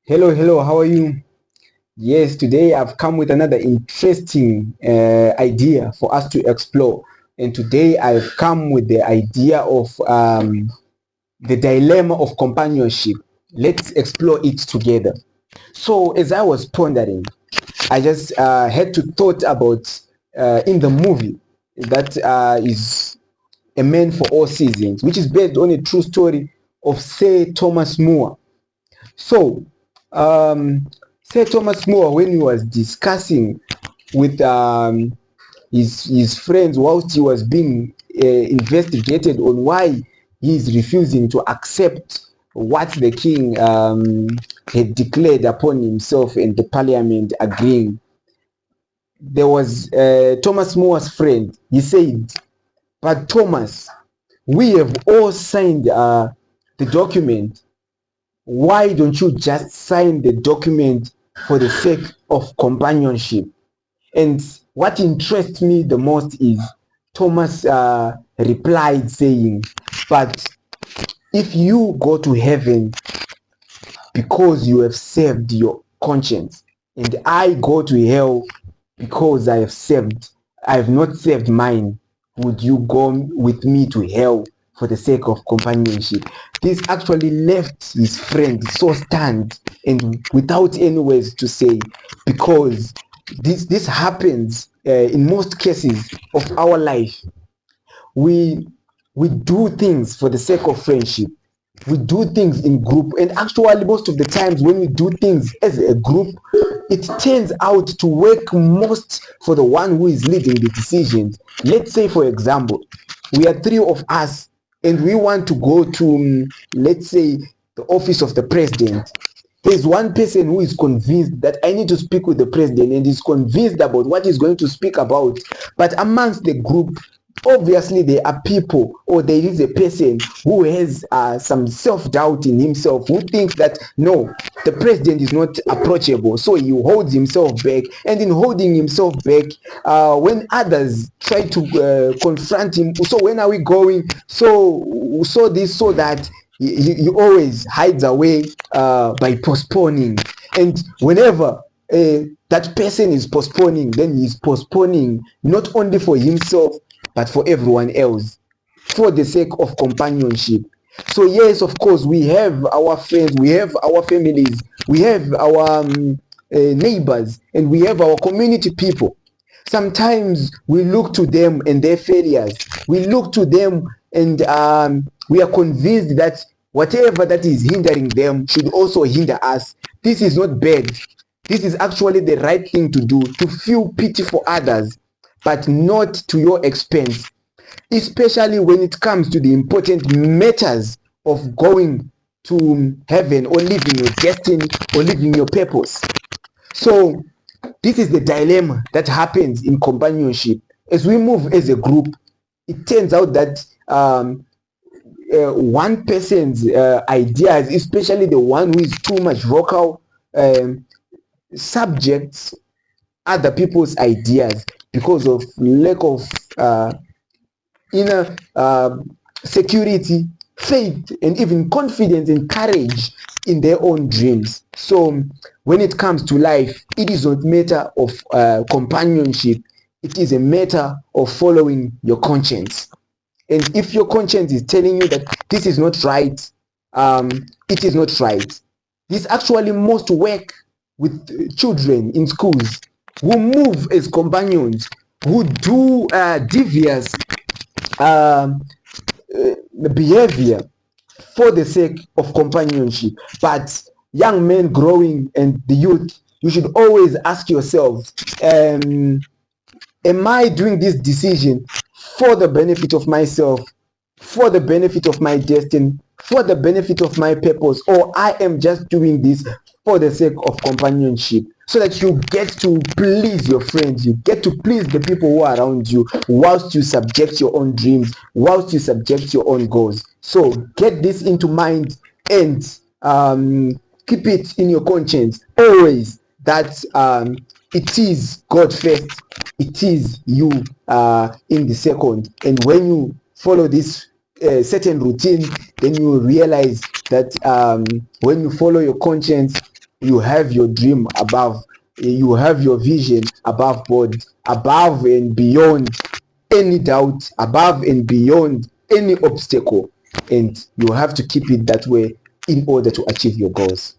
Hello, how are you? Yes, today I've come with another interesting idea for us to explore. And today I've come with the idea of the dilemma of companionship. Let's explore it together. So, as I was pondering, I just had to thought about in the movie that is A Man for All Seasons, which is based on a true story of Sir Thomas More. So, um, Sir Thomas More, when he was discussing with his friends whilst he was being investigated on why he is refusing to accept what the king had declared upon himself and the parliament agreeing, there was Thomas More's friend. He said, "But Thomas, we have all signed the document. Why don't you just sign the document for the sake of companionship?" And what interests me the most is Thomas replied saying, "But if you go to heaven because you have saved your conscience, and I go to hell because I have not saved mine, would you go with me to hell for the sake of companionship?" This actually left his friend so stunned and without any words to say, because this happens in most cases of our life. We we do things for the sake of friendship. We do things in group, and actually most of the times when we do things as a group, it turns out to work most for the one who is leading the decisions. Let's say, for example, we are three of us and we want to go to let's say the office of the president. There's one person who is convinced that I need to speak with the president and is convinced about what he's going to speak about. But amongst the group, obviously there are people, or there is a person who has some self-doubt in himself, who thinks that no, the president is not approachable, so he holds himself back. And in holding himself back, when others try to confront him, so when are we going, so this, so that, he always hides away by postponing. And whenever that person is postponing, then he's postponing not only for himself but for everyone else, for the sake of companionship. So yes, of course, we have our friends, we have our families, we have our neighbors, and we have our community people. Sometimes we look to them and their failures. We look to them and we are convinced that whatever that is hindering them should also hinder us. This is not bad. This is actually the right thing to do, to feel pity for others, but not to your expense, especially when it comes to the important matters of going to heaven, or living your destiny, or living your purpose. So this is the dilemma that happens in companionship. As we move as a group, it turns out that one person's ideas, especially the one who is too much vocal, subjects other people's ideas because of lack of inner security, faith, and even confidence and courage in their own dreams. So when it comes to life, it is not a matter of companionship. It is a matter of following your conscience. And if your conscience is telling you that this is not right, it is not right. This actually most work with children in schools who move as companions, who do devious um, behavior for the sake of companionship. But young men growing and the youth, you should always ask yourself, am I doing this decision for the benefit of myself, for the benefit of my destiny, for the benefit of my purpose, or I am just doing this for the sake of companionship? So that you get to please your friends, you get to please the people who are around you, whilst you subject your own dreams, whilst you subject your own goals. So get this into mind, and keep it in your conscience always, that it is God first, it is you in the second. And when you follow this certain routine, then you realize that when you follow your conscience, You have your dream above, you have your vision above board, above and beyond any doubt, above and beyond any obstacle, and you have to keep it that way in order to achieve your goals.